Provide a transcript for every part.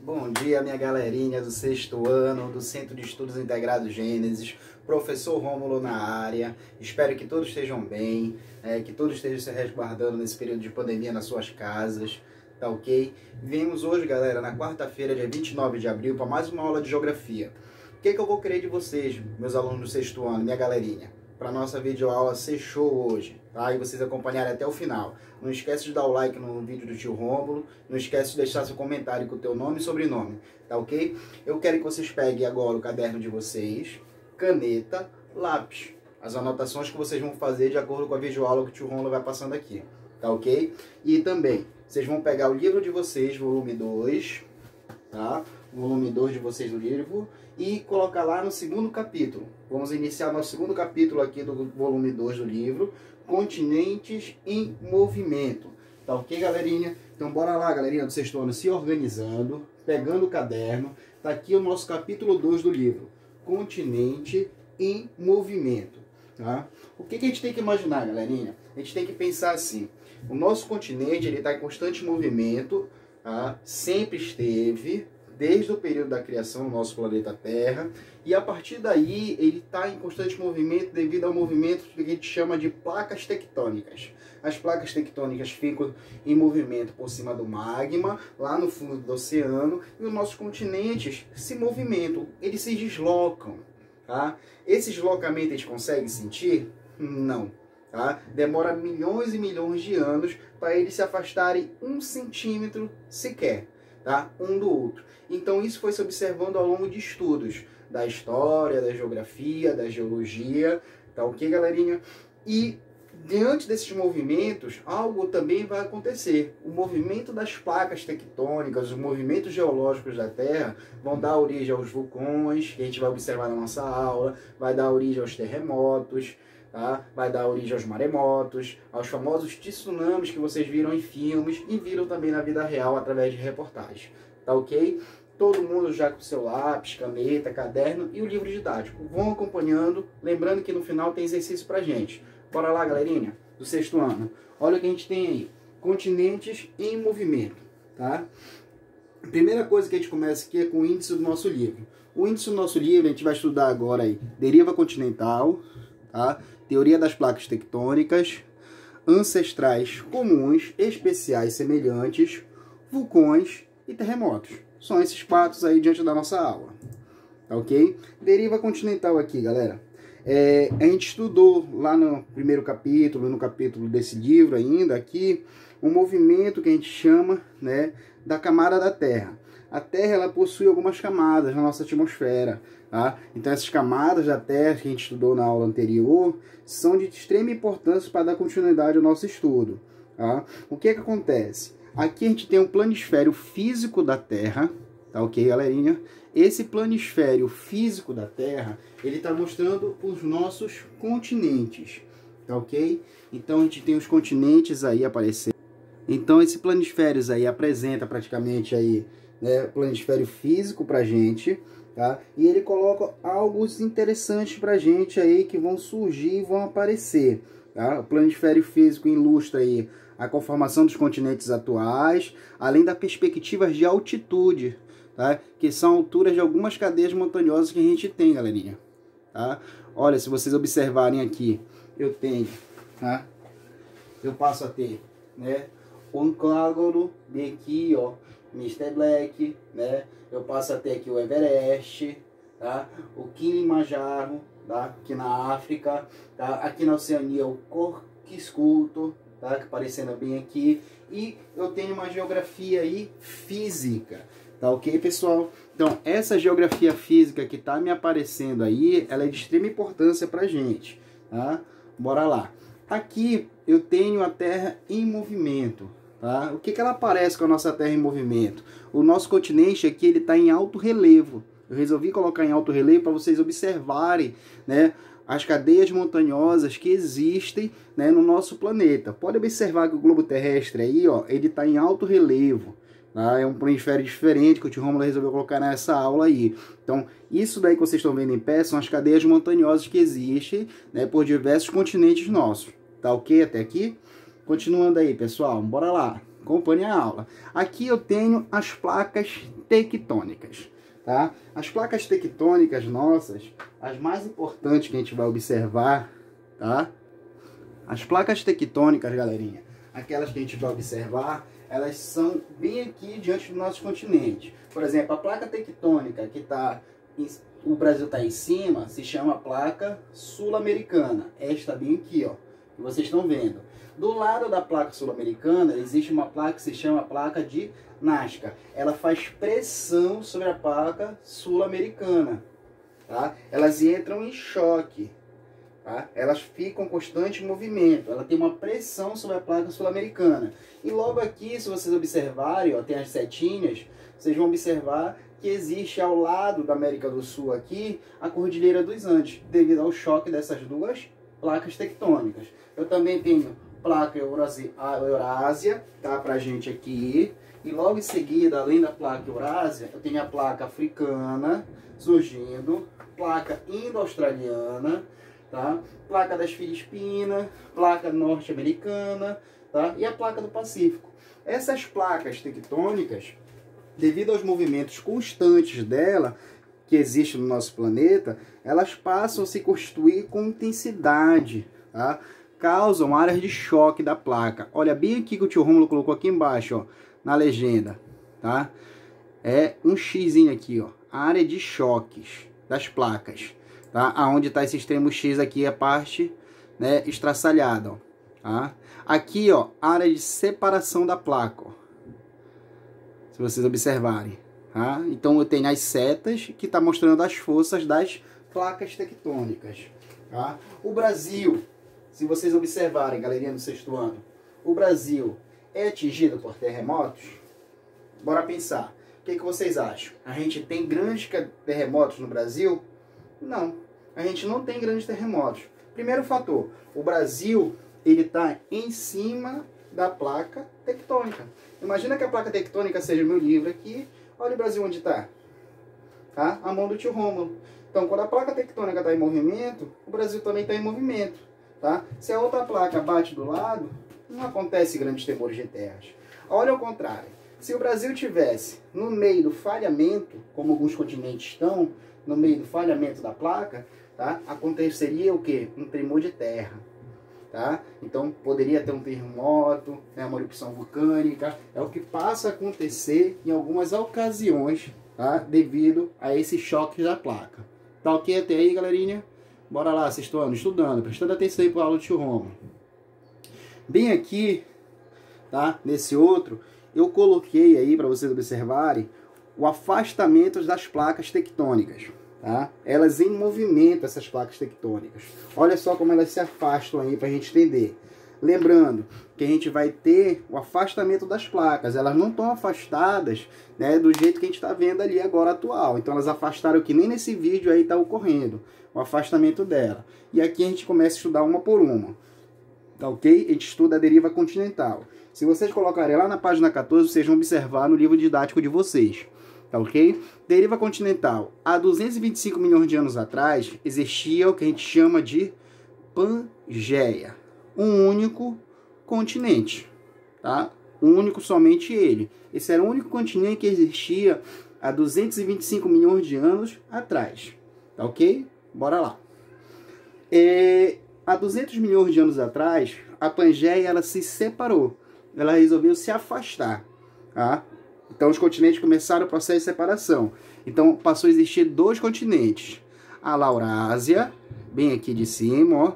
Bom dia, minha galerinha do sexto ano, do Centro de Estudos Integrados Gênesis, professor Rômulo na área. Espero que todos estejam bem, que todos estejam se resguardando nesse período de pandemia nas suas casas, tá ok? Viemos hoje, galera, na quarta-feira, dia 29 de abril, para mais uma aula de geografia. O que eu vou querer de vocês, meus alunos do sexto ano, minha galerinha? Para nossa videoaula ser show hoje, tá? E vocês acompanharem até o final. Não esquece de dar o like no vídeo do tio Rômulo, não esquece de deixar seu comentário com o teu nome e sobrenome, tá ok? Eu quero que vocês peguem agora o caderno de vocês, caneta, lápis, as anotações que vocês vão fazer de acordo com a videoaula que o tio Rômulo vai passando aqui, tá ok? E também, vocês vão pegar o livro de vocês, volume 2, tá? Volume 2 de vocês do livro, e colocar lá no segundo capítulo. Vamos iniciar nosso segundo capítulo aqui do volume 2 do livro, Continentes em Movimento. Tá ok, galerinha? Então bora lá, galerinha do sexto ano, se organizando, pegando o caderno. Tá aqui o nosso capítulo 2 do livro, Continente em Movimento. Tá? O que a gente tem que imaginar, galerinha? A gente tem que pensar assim: o nosso continente ele está em constante movimento, tá? Sempre esteve, desde o período da criação do nosso planeta Terra, e a partir daí ele está em constante movimento devido ao movimento que a gente chama de placas tectônicas. As placas tectônicas ficam em movimento por cima do magma, lá no fundo do oceano, e os nossos continentes se movimentam, eles se deslocam. Tá? Esse deslocamento a gente consegue sentir? Não. Tá? Demora milhões e milhões de anos para eles se afastarem 1 centímetro sequer, tá? Um do outro. Então isso foi se observando ao longo de estudos da história, da geografia, da geologia, tá ok, galerinha? E diante desses movimentos, algo também vai acontecer. O movimento das placas tectônicas, os movimentos geológicos da Terra vão dar origem aos vulcões, que a gente vai observar na nossa aula, vai dar origem aos terremotos, tá? Vai dar origem aos maremotos, aos famosos tsunamis que vocês viram em filmes e viram também na vida real através de reportagens. Tá ok? Todo mundo já com seu lápis, caneta, caderno e o livro didático. Vão acompanhando, lembrando que no final tem exercício pra gente. Bora lá, galerinha, do sexto ano. Olha o que a gente tem aí. Continentes em movimento, tá? A primeira coisa que a gente começa aqui é com o índice do nosso livro. O índice do nosso livro a gente vai estudar agora aí deriva continental, tá? Teoria das placas tectônicas, ancestrais comuns, especiais semelhantes, vulcões e terremotos. São esses 4 aí diante da nossa aula, tá ok? Deriva continental aqui, galera. A gente estudou lá no primeiro capítulo, no capítulo desse livro ainda, aqui, um movimento que a gente chama, né, da camada da Terra. A Terra, ela possui algumas camadas na nossa atmosfera, tá? Então essas camadas da Terra que a gente estudou na aula anterior são de extrema importância para dar continuidade ao nosso estudo, tá? O que acontece? Aqui a gente tem um planisfério físico da Terra, tá ok, galerinha? Esse planisfério físico da Terra, ele está mostrando os nossos continentes, tá ok? Então a gente tem os continentes aí aparecendo. Então esse planisfério aí apresenta praticamente aí, né, planisfério físico pra gente, tá? E ele coloca algo interessante pra gente aí que vão surgir e vão aparecer, tá? O planisfério físico ilustra aí a conformação dos continentes atuais, além das perspectivas de altitude, tá? Que são alturas de algumas cadeias montanhosas que a gente tem, galerinha, tá? Olha, se vocês observarem aqui, eu tenho, tá? Eu passo a ter, né, o Aconcagua bem aqui, ó, Mr. Black, né? Eu passo a ter aqui o Everest, tá? O Kilimanjaro, tá? Aqui na África, tá? Aqui na Oceania o Cork-Sculptor, tá? Aparecendo bem aqui. E eu tenho uma geografia aí física, tá ok, pessoal? Então, essa geografia física que tá me aparecendo aí, ela é de extrema importância pra gente, tá? Bora lá. Aqui eu tenho a Terra em movimento, tá? O que ela parece com a nossa Terra em movimento? O nosso continente aqui, ele tá em alto relevo. Eu resolvi colocar em alto relevo para vocês observarem, né, as cadeias montanhosas que existem, né, no nosso planeta. Pode observar que o globo terrestre aí, ó, ele está em alto relevo, tá? É um planisfério diferente que o tio Rômulo resolveu colocar nessa aula aí. Então, isso daí que vocês estão vendo em pé são as cadeias montanhosas que existem, né, por diversos continentes nossos. Tá ok até aqui? Continuando aí, pessoal, bora lá. acompanhe a aula. Aqui eu tenho as placas tectônicas, tá? As placas tectônicas nossas, as mais importantes que a gente vai observar, tá? As placas tectônicas, galerinha, aquelas que a gente vai observar, elas são bem aqui diante do nosso continente. Por exemplo, a placa tectônica que o Brasil está em cima, se chama placa sul-americana. Esta bem aqui, ó, que vocês estão vendo. Do lado da placa sul-americana, existe uma placa que se chama placa de Nazca. Ela faz pressão sobre a placa sul-americana, tá? Elas entram em choque, tá? Elas ficam em constante movimento. Ela tem uma pressão sobre a placa sul-americana. E logo aqui, se vocês observarem, ó, tem as setinhas, vocês vão observar que existe ao lado da América do Sul aqui a Cordilheira dos Andes, devido ao choque dessas duas placas tectônicas. Eu também tenho placa Eurásia, tá, pra gente aqui. E logo em seguida, além da placa Eurásia, eu tenho a placa africana surgindo, placa indo-australiana, tá? Placa das Filipinas, placa norte-americana, tá? E a placa do Pacífico. Essas placas tectônicas, devido aos movimentos constantes dela, que existe no nosso planeta, elas passam a se constituir com intensidade, tá? Causam áreas de choque da placa. Olha bem aqui que o tio Rômulo colocou aqui embaixo, ó, na legenda, tá? É um xizinho aqui, ó, a área de choques das placas, tá? Aonde está esse extremo X aqui, a parte, né, estraçalhada, ó, tá? Aqui, ó, área de separação da placa, ó, se vocês observarem, tá? Então eu tenho as setas que tá mostrando as forças das placas tectônicas, tá? O Brasil, se vocês observarem, galerinha do sexto ano, o Brasil é atingido por terremotos? Bora pensar. O que vocês acham? A gente tem grandes terremotos no Brasil? Não, a gente não tem grandes terremotos. Primeiro fator, o Brasil, ele tá em cima da placa tectônica. Imagina que a placa tectônica seja meu livro aqui. Olha o Brasil onde está. Tá? A mão do tio Rômulo. Então, quando a placa tectônica está em movimento, o Brasil também está em movimento. Tá? Se a outra placa bate do lado, não acontece grandes temores de terras. Olha ao contrário. Se o Brasil tivesse no meio do falhamento, como alguns continentes estão, no meio do falhamento da placa, tá? Aconteceria o quê? Um tremor de terra. Tá? Então poderia ter um terremoto, né, uma erupção vulcânica, é o que passa a acontecer em algumas ocasiões, tá? Devido a esse choque da placa. Tá ok até aí, galerinha? Bora lá, sexto ano, estudando, prestando atenção aí para a aula do tio Rômulo. Bem aqui, tá? Nesse outro, eu coloquei aí para vocês observarem o afastamento das placas tectônicas. Tá? Elas em movimento, essas placas tectônicas. Olha só como elas se afastam aí para a gente entender. Lembrando que a gente vai ter o afastamento das placas. Elas não estão afastadas, né, do jeito que a gente está vendo ali agora atual. Então elas afastaram que nem nesse vídeo aí está ocorrendo. O afastamento dela. E aqui a gente começa a estudar uma por uma. Tá ok? A gente estuda a deriva continental. Se vocês colocarem lá na página 14, vocês vão observar no livro didático de vocês. Tá ok? Deriva continental. Há 225 milhões de anos atrás, existia o que a gente chama de Pangeia. Um único continente. Tá? Um único, somente ele. Esse era o único continente que existia há 225 milhões de anos atrás. Tá ok? Bora lá. Há 200 milhões de anos atrás, a Pangeia ela se separou. Ela resolveu se afastar. Tá? Então os continentes começaram o processo de separação. Então passou a existir dois continentes. A Laurásia, bem aqui de cima, ó.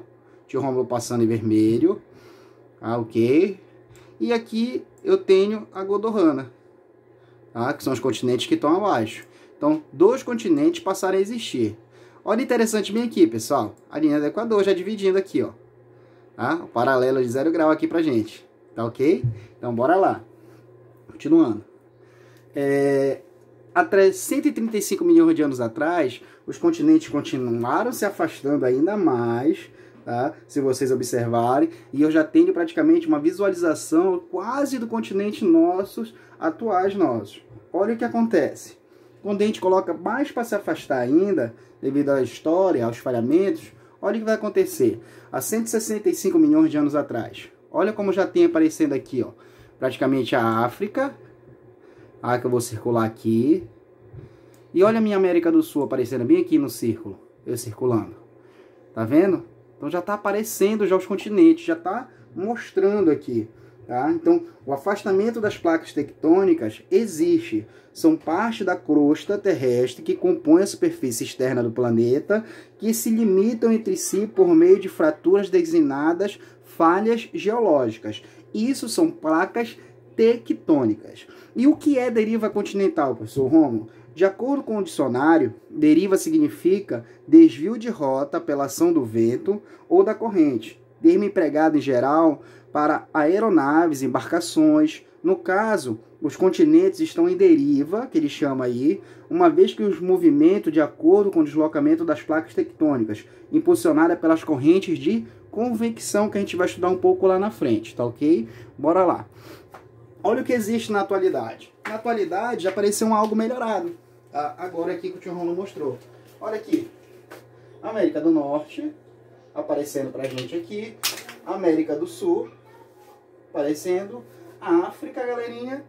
Tio Rômulo passando em vermelho. Ah, ok. E aqui eu tenho a Gondwana, tá? Que são os continentes que estão abaixo. Então, dois continentes passaram a existir. Olha interessante bem aqui, pessoal. A linha do Equador já dividindo aqui, ó. Tá? O paralelo de 0 grau aqui pra gente. Tá ok? Então, bora lá. Continuando. Há 135 milhões de anos atrás, os continentes continuaram se afastando ainda mais, tá? Se vocês observarem, e eu já tenho praticamente uma visualização quase do continente nossos, atuais nossos. Olha o que acontece. Quando a gente coloca mais para se afastar ainda, devido à história, aos falhamentos, olha o que vai acontecer. Há 165 milhões de anos atrás, olha como já tem aparecendo aqui, ó. praticamente a África, que eu vou circular aqui. E olha a minha América do Sul aparecendo bem aqui no círculo, eu circulando. Tá vendo? Então já tá aparecendo já os continentes, já tá mostrando aqui. Tá? Então, o afastamento das placas tectônicas existe. São parte da crosta terrestre que compõe a superfície externa do planeta, que se limitam entre si por meio de fraturas designadas falhas geológicas. Isso são placas tectônicas. E o que é deriva continental, professor Rômulo? De acordo com o dicionário, deriva significa desvio de rota pela ação do vento ou da corrente. Termo empregado em geral para aeronaves, embarcações. No caso, os continentes estão em deriva, que ele chama aí, uma vez que os movimentos de acordo com o deslocamento das placas tectônicas, impulsionada pelas correntes de convecção, que a gente vai estudar um pouco lá na frente, tá ok? Bora lá. Olha o que existe na atualidade. Na atualidade já apareceu algo melhorado. Tá? Agora aqui que o tio Romulo mostrou. Olha aqui. América do Norte aparecendo pra gente aqui. América do Sul aparecendo. África, galerinha.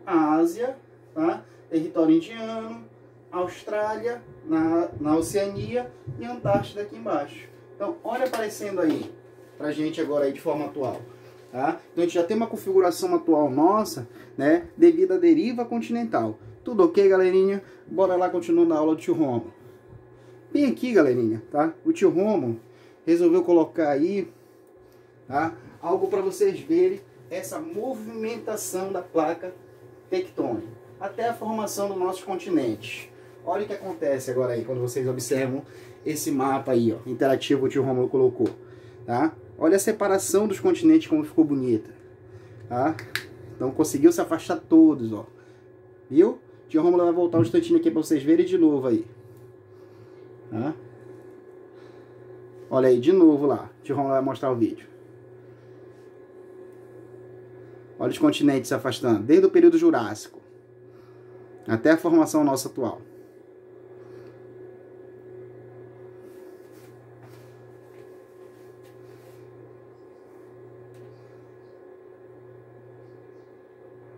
Ásia, tá? Território indiano. Austrália, na Oceania. E Antártida aqui embaixo. Então, olha aparecendo aí pra gente agora aí de forma atual. Tá? Então a gente já tem uma configuração atual nossa, né, devido à deriva continental. Tudo ok, galerinha? Bora lá continuando a aula do tio Romulo. Bem aqui, galerinha, tá? O tio Romulo resolveu colocar aí, tá, algo para vocês verem essa movimentação da placa tectônica até a formação do nosso continente. Olha o que acontece agora aí quando vocês observam esse mapa aí, ó, interativo que o tio Romulo colocou, tá? Olha a separação dos continentes, como ficou bonita. Tá? Então conseguiu se afastar todos, ó. Viu? O tio Romulo vai voltar um instantinho aqui para vocês verem de novo aí. Tá? Olha aí, de novo lá. O tio Romulo vai mostrar o vídeo. Olha os continentes se afastando, desde o período Jurássico até a formação nossa atual.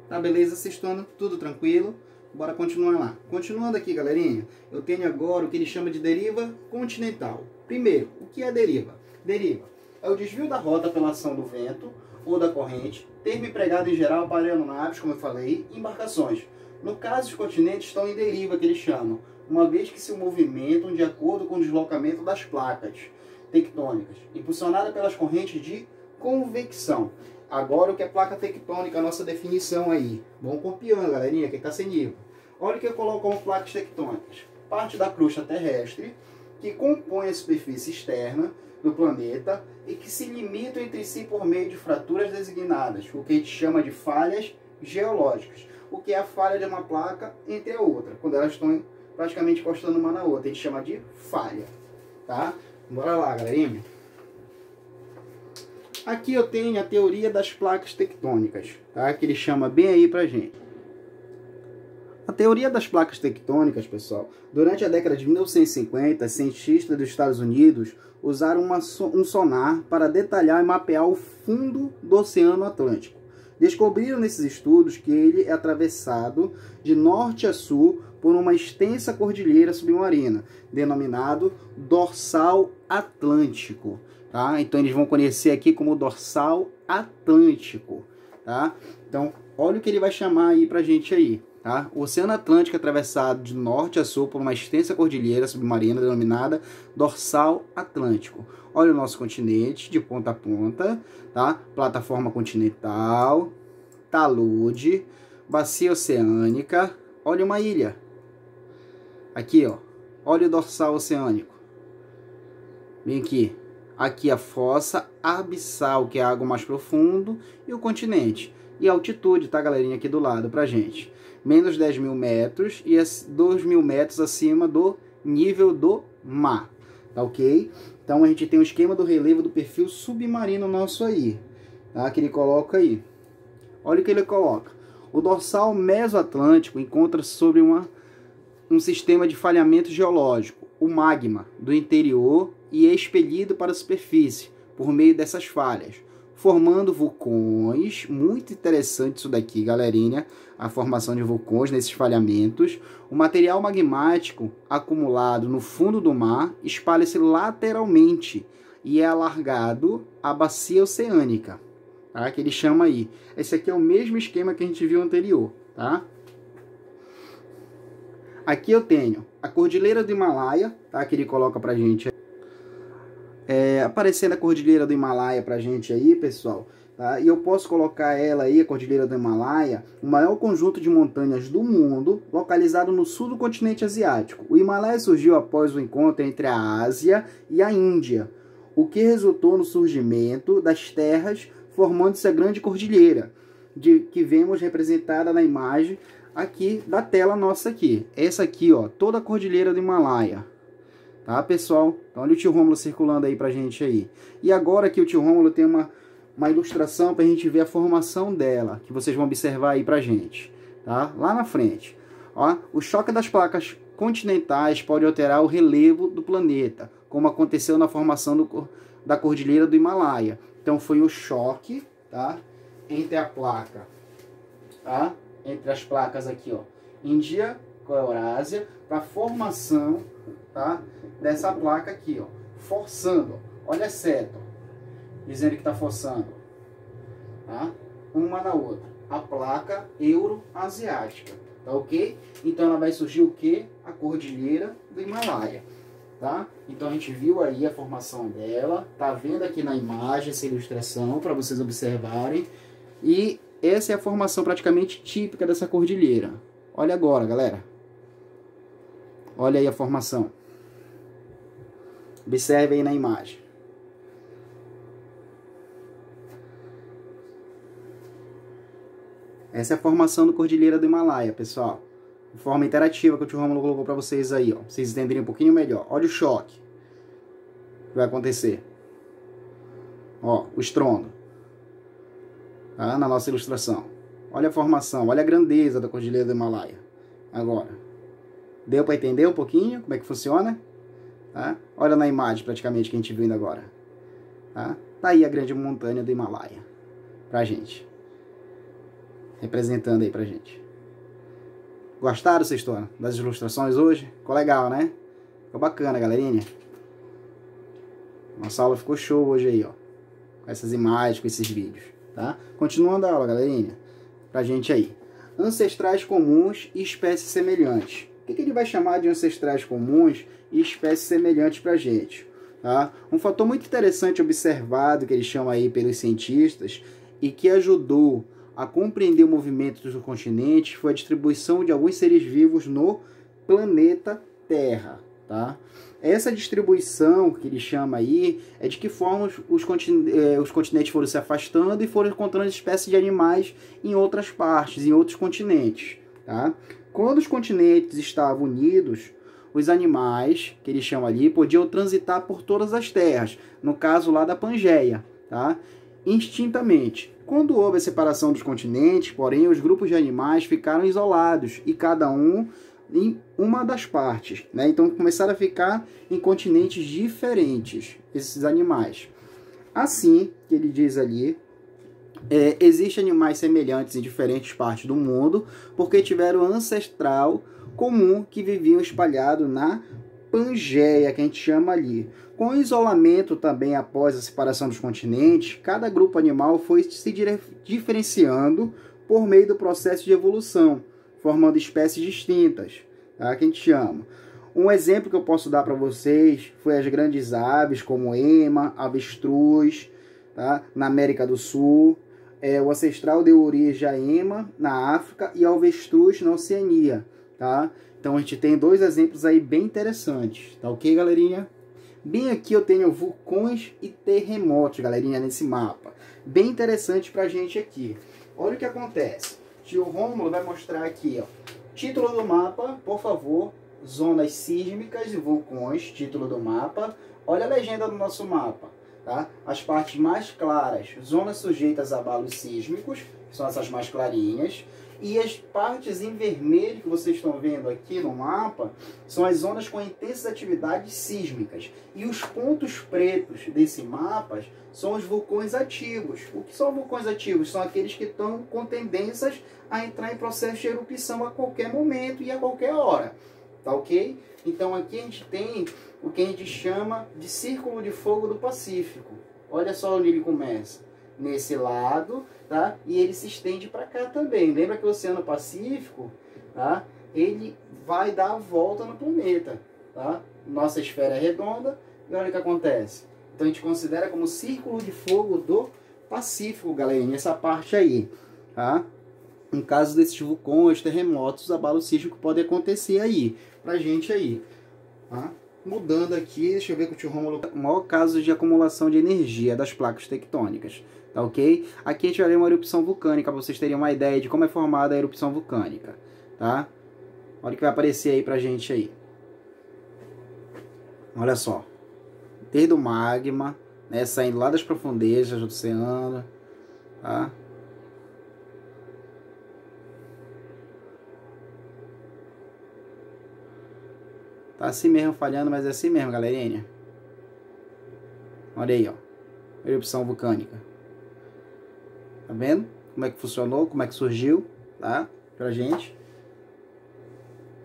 Tá, beleza? Assistindo, tudo tranquilo. Bora continuar lá. Continuando aqui, galerinha, eu tenho agora o que ele chama de deriva continental. Primeiro, o que é deriva? Deriva é o desvio da rota pela ação do vento ou da corrente, termo empregado em geral para aeronaves, como eu falei, e embarcações. No caso, os continentes estão em deriva, que eles chamam, uma vez que se movimentam de acordo com o deslocamento das placas tectônicas, impulsionada pelas correntes de convecção. Agora o que é placa tectônica, a nossa definição aí. Vamos copiando, galerinha, que está sem nível. Olha o que eu coloco como placas tectônicas. Parte da crosta terrestre, que compõe a superfície externa do planeta e que se limitam entre si por meio de fraturas designadas, o que a gente chama de falhas geológicas. O que é a falha de uma placa entre a outra, quando elas estão praticamente encostando uma na outra. A gente chama de falha. Tá? Bora lá, galerinha. Aqui eu tenho a teoria das placas tectônicas, tá? Que ele chama bem aí pra gente. A teoria das placas tectônicas, pessoal, durante a década de 1950, cientistas dos Estados Unidos usaram um sonar para detalhar e mapear o fundo do Oceano Atlântico. Descobriram nesses estudos que ele é atravessado de norte a sul por uma extensa cordilheira submarina, denominado Dorsal Atlântico. Tá? Então eles vão conhecer aqui como Dorsal Atlântico. Tá? Então, olha o que ele vai chamar aí pra gente aí. Tá? O Oceano Atlântico é atravessado de norte a sul por uma extensa cordilheira submarina denominada Dorsal Atlântico. Olha o nosso continente de ponta a ponta. Tá? Plataforma continental, talude, bacia oceânica. Olha uma ilha. Aqui, ó. Olha o dorsal oceânico. Bem aqui. Aqui a fossa abissal, que é algo mais profundo, e o continente. E a altitude, tá, galerinha, aqui do lado pra gente. Menos 10.000 metros e 2.000 metros acima do nível do mar. Tá ok? Então a gente tem um esquema do relevo do perfil submarino nosso aí. Tá? Que ele coloca aí. Olha o que ele coloca. O dorsal mesoatlântico encontra-se sobre um sistema de falhamento geológico. O magma do interior e é expelido para a superfície por meio dessas falhas. formando vulcões. Muito interessante isso daqui, galerinha, a formação de vulcões nesses falhamentos. O material magmático acumulado no fundo do mar espalha-se lateralmente e é alargado à bacia oceânica, tá? Que ele chama aí. Esse aqui é o mesmo esquema que a gente viu anterior, tá? Aqui eu tenho a Cordilheira do Himalaia, tá? Que ele coloca pra gente. Aparecendo a Cordilheira do Himalaia pra gente aí, pessoal. Tá? E eu posso colocar ela aí, a Cordilheira do Himalaia, o maior conjunto de montanhas do mundo, localizado no sul do continente asiático. O Himalaia surgiu após o encontro entre a Ásia e a Índia, o que resultou no surgimento das terras, formando-se a grande cordilheira, que vemos representada na imagem aqui da tela nossa aqui. Essa aqui, ó, toda a Cordilheira do Himalaia. Tá, pessoal? Então olha o tio Rômulo circulando aí pra gente aí. E agora aqui o tio Rômulo tem uma ilustração pra gente ver a formação dela, que vocês vão observar aí pra gente, tá? Lá na frente. Ó, o choque das placas continentais pode alterar o relevo do planeta, como aconteceu na formação da Cordilheira do Himalaia. Então foi o choque, tá? Entre a placa, tá? Entre as placas aqui, ó, Índia com a Eurásia, para a formação, tá? Dessa placa aqui, ó, forçando, ó. Olha a seta, ó, dizendo que está forçando, tá? Uma na outra, a placa euroasiática, tá ok? Então ela vai surgir o que? A Cordilheira do Himalaia, tá? Então a gente viu aí a formação dela, tá vendo aqui na imagem essa ilustração para vocês observarem, e essa é a formação praticamente típica dessa cordilheira. Olha agora, galera. Olha aí a formação. Observe aí na imagem. Essa é a formação da Cordilheira do Himalaia, pessoal. De forma interativa que o tio Rômulo colocou para vocês aí, ó. Pra vocês entenderem um pouquinho melhor. Olha o choque que vai acontecer. Ó, o estrondo. Tá? Na nossa ilustração. Olha a formação, olha a grandeza da Cordilheira do Himalaia. Agora, deu para entender um pouquinho como é que funciona? Tá? Olha na imagem praticamente que a gente viu ainda agora. Tá? Tá aí a grande montanha do Himalaia pra gente. Representando aí pra gente. Gostaram, sextona, das ilustrações hoje? Ficou legal, né? Ficou bacana, galerinha. Nossa aula ficou show hoje aí, ó. Com essas imagens, com esses vídeos. Tá? Continuando a aula, galerinha. Pra gente aí. Ancestrais comuns e espécies semelhantes. O que ele vai chamar de ancestrais comuns e espécies semelhantes pra gente? Tá? Um fator muito interessante observado, que ele chama aí pelos cientistas, e que ajudou a compreender o movimento dos continentes, foi a distribuição de alguns seres vivos no planeta Terra. Tá? Essa distribuição que ele chama aí é de que forma os continentes foram se afastando e foram encontrando espécies de animais em outras partes, em outros continentes. Tá? Quando os continentes estavam unidos, os animais, que ele chama ali, podiam transitar por todas as terras, no caso lá da Pangeia, tá? Instintamente. Quando houve a separação dos continentes, porém, os grupos de animais ficaram isolados e cada um em uma das partes, né? Então começaram a ficar em continentes diferentes, esses animais. Assim, que ele diz ali, existem animais semelhantes em diferentes partes do mundo, porque tiveram ancestral comum que viviam espalhado na Pangeia, que a gente chama ali. Com o isolamento também após a separação dos continentes, cada grupo animal foi se diferenciando por meio do processo de evolução, formando espécies distintas, tá? Que a gente chama. Um exemplo que eu posso dar para vocês foi as grandes aves, como ema, avestruz, tá? Na América do Sul. O ancestral deu origem a ema na África e ao avestruz na Oceania, tá? Então a gente tem dois exemplos aí bem interessantes, tá ok, galerinha? Bem aqui eu tenho vulcões e terremotos, galerinha, nesse mapa. Bem interessante pra gente aqui. Olha o que acontece. Tio Rômulo vai mostrar aqui, ó. Título do mapa, por favor. Zonas sísmicas e vulcões, título do mapa. Olha a legenda do nosso mapa. tá? As partes mais claras, zonas sujeitas a abalos sísmicos, que são essas mais clarinhas. E as partes em vermelho que vocês estão vendo aqui no mapa são as zonas com intensas atividades sísmicas. E os pontos pretos desse mapa são os vulcões ativos. O que são vulcões ativos? São aqueles que estão com tendências a entrar em processo de erupção a qualquer momento e a qualquer hora. Tá ok? Então aqui a gente tem o que a gente chama de Círculo de Fogo do Pacífico. Olha só onde ele começa. Nesse lado, tá? E ele se estende para cá também. Lembra que o Oceano Pacífico, tá? Ele vai dar a volta no planeta, tá? Nossa esfera é redonda e olha o que acontece. Então a gente considera como Círculo de Fogo do Pacífico, galerinha, essa parte aí, tá? Em caso desses vulcões, terremotos, abalos sísmicos podem acontecer aí, pra gente aí, tá? Mudando aqui, deixa eu ver com o tio Rômulo, o maior caso de acumulação de energia das placas tectônicas, tá ok? Aqui a gente vai ver uma erupção vulcânica, para vocês terem uma ideia de como é formada a erupção vulcânica, tá? Olha o que vai aparecer aí pra gente aí. Olha só, desde o magma, né, saindo lá das profundezas do oceano, tá? Tá assim mesmo falhando, mas é assim mesmo, galerinha. Olha aí, ó. Erupção vulcânica. Tá vendo? Como é que funcionou, como é que surgiu, tá? Pra gente.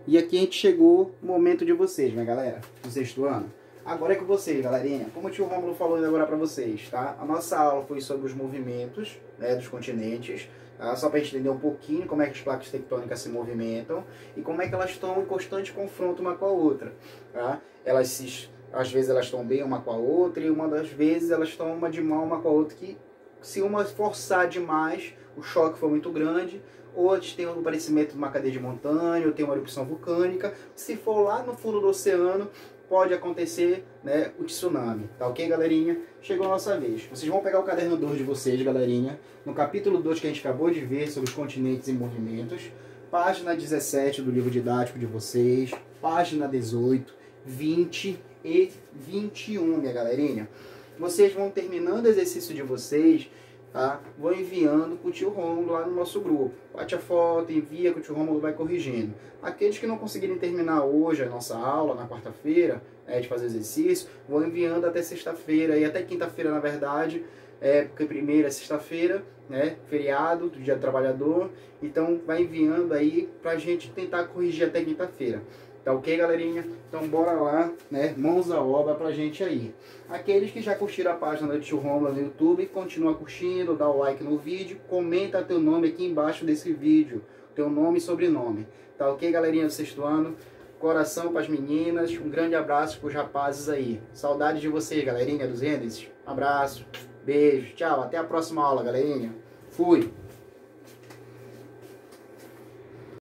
E aqui a gente chegou no momento de vocês, né, galera? Do sexto ano. Agora é com vocês, galerinha. Como o tio Rômulo falou agora pra vocês, tá? A nossa aula foi sobre os movimentos, né, dos continentes. Tá? Só pra gente entender um pouquinho como é que as placas tectônicas se movimentam e como é que elas estão em constante confronto uma com a outra. Tá? Às vezes elas estão bem uma com a outra e uma das vezes elas estão uma de mal uma com a outra, que se uma forçar demais, o choque foi muito grande, outros têm o aparecimento de uma cadeia de montanha, ou tem uma erupção vulcânica. Se for lá no fundo do oceano, pode acontecer, né, o tsunami. Tá ok, galerinha? Chegou a nossa vez. Vocês vão pegar o caderno 2 de vocês, galerinha, no capítulo 2 que a gente acabou de ver sobre os continentes e movimentos, página 17 do livro didático de vocês, página 18, 20 e 21, minha galerinha. Vocês vão terminando o exercício de vocês, tá? Vou enviando para o tio Rômulo lá no nosso grupo. Bate a foto, envia que o tio Rômulo vai corrigindo. Aqueles que não conseguirem terminar hoje a nossa aula, na quarta-feira, de fazer exercício, vou enviando até sexta-feira e até quinta-feira, na verdade, porque primeira é sexta-feira, né? Feriado do Dia do Trabalhador. Então vai enviando aí pra gente tentar corrigir até quinta-feira. Tá ok, galerinha? Então bora lá, né? Mãos à obra pra gente aí. Aqueles que já curtiram a página do tio Rômulo no YouTube, continua curtindo, dá o like no vídeo, comenta teu nome aqui embaixo desse vídeo, teu nome e sobrenome. Tá ok, galerinha do sexto ano? Coração para as meninas, um grande abraço pros rapazes aí. Saudade de vocês, galerinha dos índices. Abraço, beijo, tchau, até a próxima aula, galerinha. Fui!